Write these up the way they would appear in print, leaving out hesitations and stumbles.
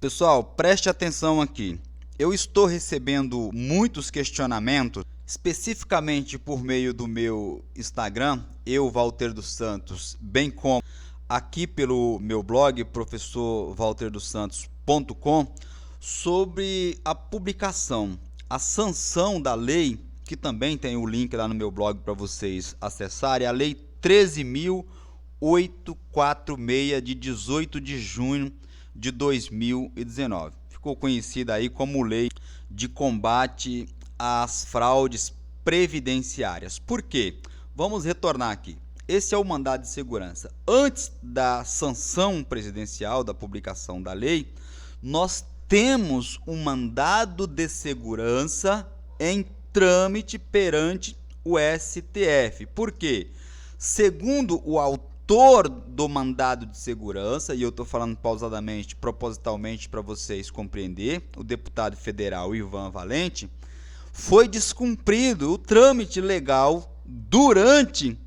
Pessoal, preste atenção aqui. Eu estou recebendo muitos questionamentos, especificamente por meio do meu Instagram, Walter dos Santos, bem como aqui pelo meu blog, professorwalterdossantos.com, sobre a publicação, a sanção da lei, que também tem o link lá no meu blog para vocês acessarem, a Lei 13.846, de 18 de junho de 2019. Ficou conhecida aí como Lei de Combate às Fraudes Previdenciárias. Por quê? Vamos retornar aqui. Esse é o mandado de segurança. Antes da sanção presidencial, da publicação da lei, nós temos um mandado de segurança em trâmite perante o STF. Por quê? Segundo o autor do mandado de segurança, e eu estou falando pausadamente, propositalmente para vocês compreender, o deputado federal Ivan Valente, foi descumprido o trâmite legal durante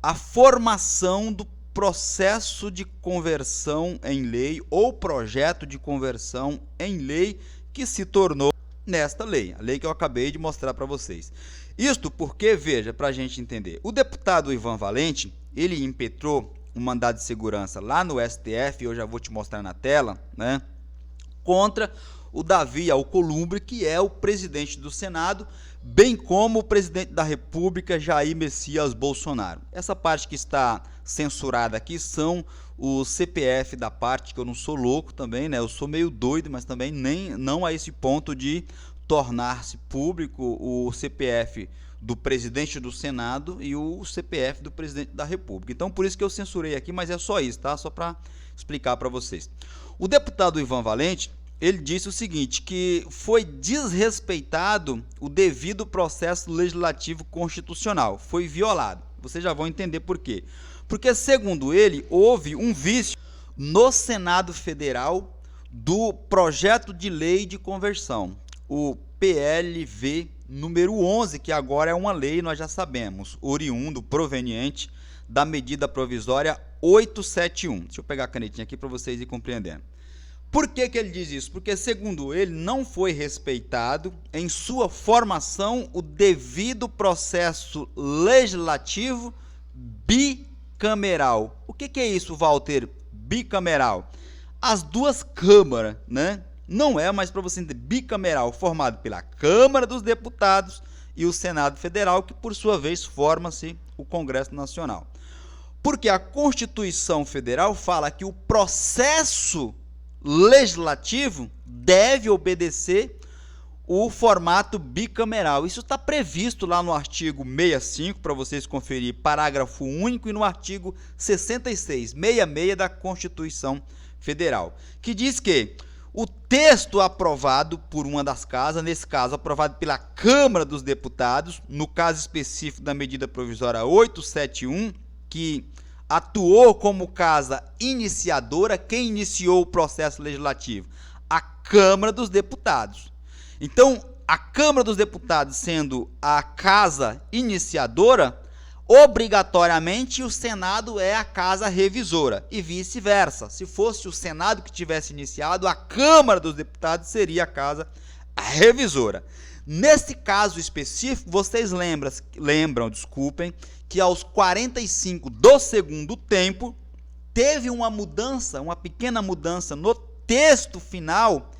a formação do processo de conversão em lei ou projeto de conversão em lei que se tornou nesta lei, a lei que eu acabei de mostrar para vocês. Isto porque, veja, para a gente entender, o deputado Ivan Valente, ele impetrou um mandado de segurança lá no STF, eu já vou te mostrar na tela, né, contra o Davi Alcolumbre, que é o presidente do Senado, bem como o presidente da República, Jair Messias Bolsonaro. Essa parte que está censurada aqui são o CPF da parte, que eu não sou louco também, né? Eu sou meio doido, mas também não a esse ponto de tornar-se público o CPF do presidente do Senado e o CPF do presidente da República. Então, por isso que eu censurei aqui, mas é só isso, tá? Só para explicar para vocês. O deputado Ivan Valente, ele disse o seguinte, que foi desrespeitado o devido processo legislativo constitucional, foi violado. Vocês já vão entender por quê. Porque, segundo ele, houve um vício no Senado Federal do projeto de lei de conversão, o PLV número 11, que agora é uma lei, nós já sabemos, oriundo, proveniente da medida provisória 871. Deixa eu pegar a canetinha aqui para vocês irem compreendendo. Por que ele diz isso? Porque, segundo ele, não foi respeitado em sua formação o devido processo legislativo bicameral. O que é isso, Walter? Bicameral. As duas câmaras, né? Não é, mas para você entender, bicameral, formado pela Câmara dos Deputados e o Senado Federal, que por sua vez forma-se o Congresso Nacional. Porque a Constituição Federal fala que o processo legislativo deve obedecer o formato bicameral. Isso está previsto lá no artigo 65, para vocês conferir, parágrafo único, e no artigo 66 da Constituição Federal, que diz que o texto aprovado por uma das casas, nesse caso aprovado pela Câmara dos Deputados, no caso específico da medida provisória 871, que atuou como casa iniciadora, quem iniciou o processo legislativo? A Câmara dos Deputados. Então, a Câmara dos Deputados sendo a casa iniciadora, obrigatoriamente o Senado é a casa revisora e vice-versa. Se fosse o Senado que tivesse iniciado, a Câmara dos Deputados seria a casa revisora. Nesse caso específico, vocês lembram, que aos 45 do segundo tempo, teve uma mudança, uma pequena mudança no texto final,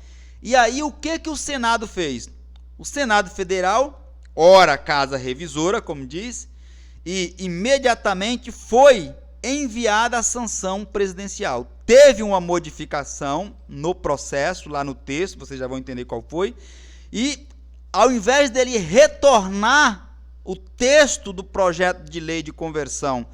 e aí o que o Senado fez? O Senado Federal, ora casa revisora, como diz, e imediatamente foi enviada a sanção presidencial. Teve uma modificação no processo, lá no texto, vocês já vão entender qual foi, e ao invés dele retornar o texto do projeto de lei de conversão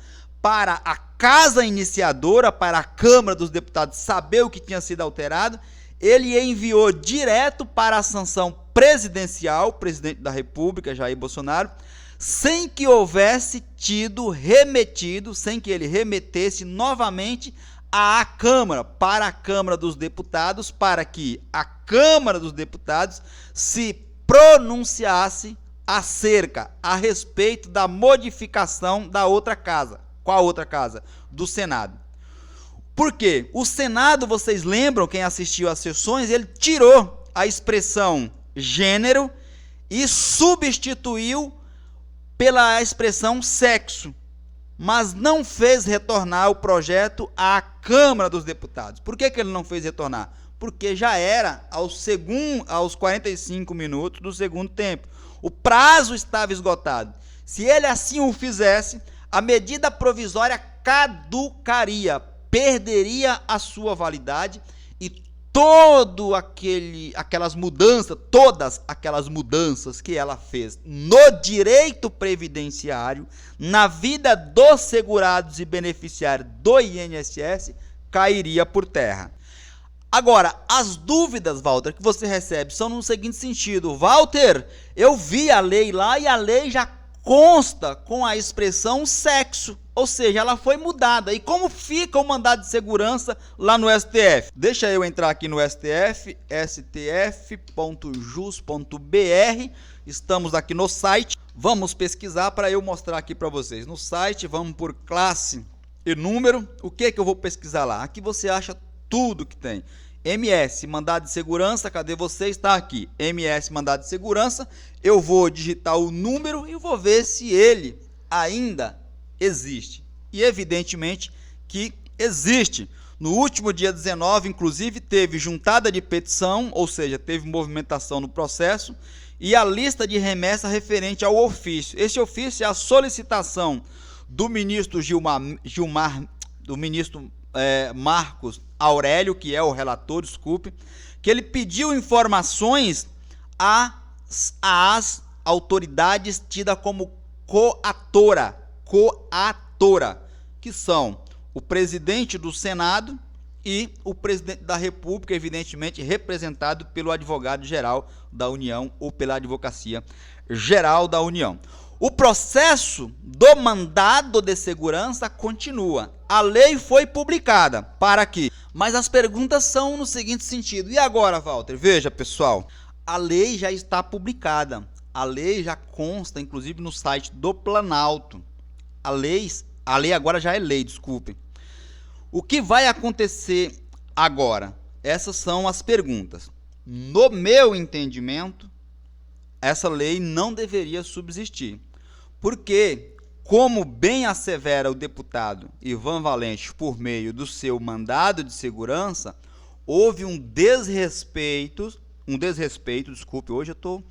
para a casa iniciadora, para a Câmara dos Deputados saber o que tinha sido alterado, ele enviou direto para a sanção presidencial, presidente da República, Jair Bolsonaro, sem que houvesse tido remetido, sem que ele remetesse novamente à Câmara, para a Câmara dos Deputados, para que a Câmara dos Deputados se pronunciasse a respeito da modificação da outra casa. Qual outra casa? Do Senado. Por quê? O Senado, vocês lembram, quem assistiu às sessões, ele tirou a expressão gênero e substituiu pela expressão sexo, mas não fez retornar o projeto à Câmara dos Deputados. Por que ele não fez retornar? Porque já era aos 45 minutos do segundo tempo. O prazo estava esgotado. Se ele assim o fizesse, a medida provisória caducaria, perderia a sua validade e todas aquelas mudanças que ela fez no direito previdenciário, na vida dos segurados e beneficiários do INSS, cairia por terra. Agora, as dúvidas, Walter, que você recebe são no seguinte sentido: Walter, eu vi a lei lá e a lei já consta com a expressão sexo, ou seja, ela foi mudada. E como fica o mandado de segurança lá no STF? Deixa eu entrar aqui no STF, stf.jus.br, estamos aqui no site, vamos pesquisar para eu mostrar aqui para vocês. No site, vamos por classe e número, o que eu vou pesquisar lá? Aqui você acha tudo que tem. MS, mandado de segurança, cadê você? Está aqui, MS, mandado de segurança. Eu vou digitar o número e vou ver se ele ainda existe. E evidentemente que existe. No último dia 19, inclusive, teve juntada de petição, ou seja, teve movimentação no processo, e a lista de remessa referente ao ofício. Esse ofício é a solicitação do ministro Marcos Aurélio, que é o relator, desculpe, que ele pediu informações às autoridades tidas como coatora, que são o presidente do Senado e o presidente da República, evidentemente representado pelo advogado-geral da União ou pela Advocacia Geral da União. O processo do mandado de segurança continua. A lei foi publicada. Para quê? Mas as perguntas são no seguinte sentido. E agora, Walter? Veja, pessoal, a lei já está publicada. A lei já consta, inclusive, no site do Planalto. A lei agora já é lei, desculpem. O que vai acontecer agora? Essas são as perguntas. No meu entendimento, essa lei não deveria subsistir. Porque, como bem assevera o deputado Ivan Valente por meio do seu mandado de segurança, houve um desrespeito, hoje eu estou,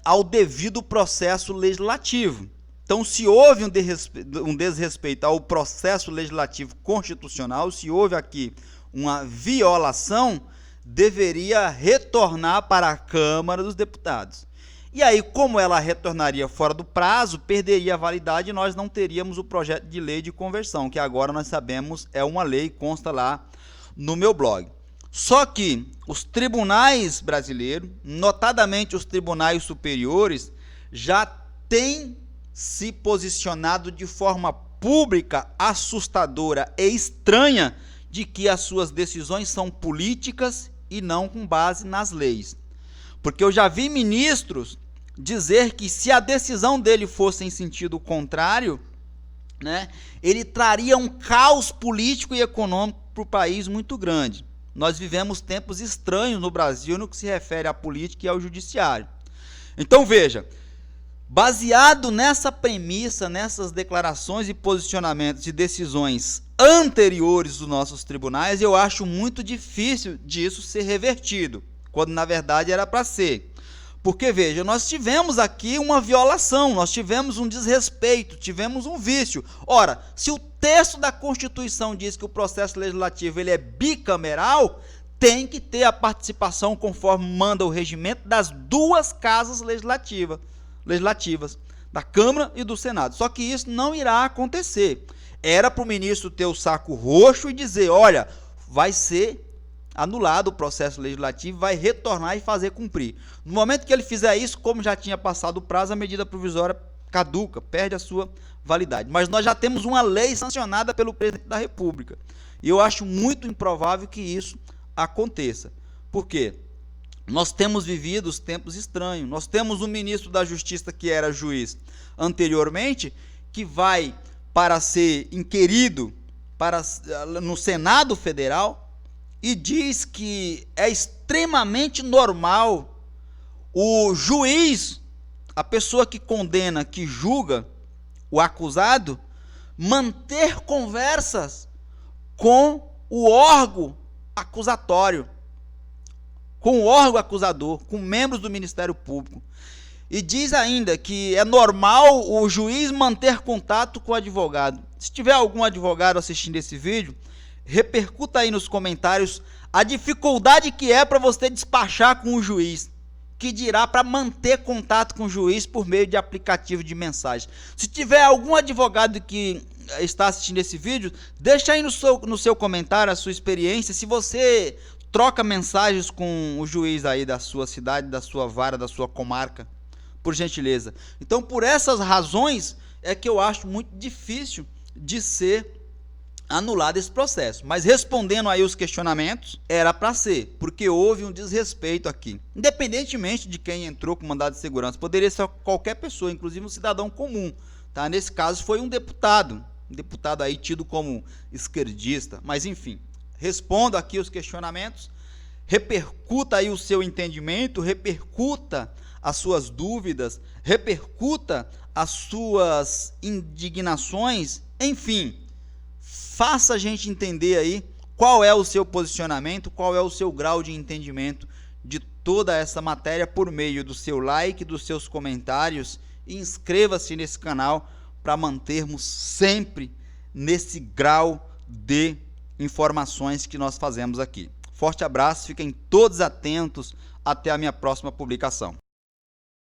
ao devido processo legislativo. Então, se houve um desrespeito ao processo legislativo constitucional, se houve aqui uma violação, deveria retornar para a Câmara dos Deputados. E aí, como ela retornaria fora do prazo, perderia a validade e nós não teríamos o projeto de lei de conversão, que agora nós sabemos é uma lei, consta lá no meu blog. Só que os tribunais brasileiros, notadamente os tribunais superiores, já têm se posicionado de forma pública, assustadora e estranha de que as suas decisões são políticas e não com base nas leis. Porque eu já vi ministros dizer que se a decisão dele fosse em sentido contrário, né, ele traria um caos político e econômico para o país muito grande. Nós vivemos tempos estranhos no Brasil no que se refere à política e ao judiciário. Então veja, baseado nessa premissa, nessas declarações e posicionamentos de decisões anteriores dos nossos tribunais, eu acho muito difícil disso ser revertido, quando na verdade era para ser. Porque, veja, nós tivemos aqui uma violação, nós tivemos um desrespeito, tivemos um vício. Ora, se o texto da Constituição diz que o processo legislativo ele é bicameral, tem que ter a participação, conforme manda o regimento, das duas casas legislativas, da Câmara e do Senado. Só que isso não irá acontecer. Era para o ministro ter o saco roxo e dizer, olha, vai ser anulado o processo legislativo, vai retornar e fazer cumprir. No momento que ele fizer isso, como já tinha passado o prazo, a medida provisória caduca, perde a sua validade. Mas nós já temos uma lei sancionada pelo presidente da República. E eu acho muito improvável que isso aconteça. Por quê? Nós temos vivido os tempos estranhos. Nós temos um ministro da Justiça que era juiz anteriormente, que vai para ser inquirido no Senado Federal e diz que é extremamente normal o juiz, a pessoa que condena, que julga o acusado, manter conversas com o órgão acusatório, com o órgão acusador, com membros do Ministério Público. E diz ainda que é normal o juiz manter contato com o advogado. Se tiver algum advogado assistindo esse vídeo, repercuta aí nos comentários a dificuldade que é para você despachar com o juiz, que dirá para manter contato com o juiz por meio de aplicativo de mensagem. Se tiver algum advogado que está assistindo esse vídeo, deixa aí no seu comentário a sua experiência, se você troca mensagens com o juiz aí da sua cidade, da sua vara, da sua comarca, por gentileza. Então, por essas razões, é que eu acho muito difícil de ser anulado esse processo. Mas respondendo aí os questionamentos, era para ser, porque houve um desrespeito aqui. Independentemente de quem entrou com mandado de segurança, poderia ser qualquer pessoa, inclusive um cidadão comum. Tá? Nesse caso foi um deputado aí tido como esquerdista, mas enfim. Respondo aqui os questionamentos, repercuta aí o seu entendimento, repercuta as suas dúvidas, repercuta as suas indignações, enfim, faça a gente entender aí qual é o seu posicionamento, qual é o seu grau de entendimento de toda essa matéria por meio do seu like, dos seus comentários, e inscreva-se nesse canal para mantermos sempre nesse grau de informações que nós fazemos aqui. Forte abraço, fiquem todos atentos, até a minha próxima publicação.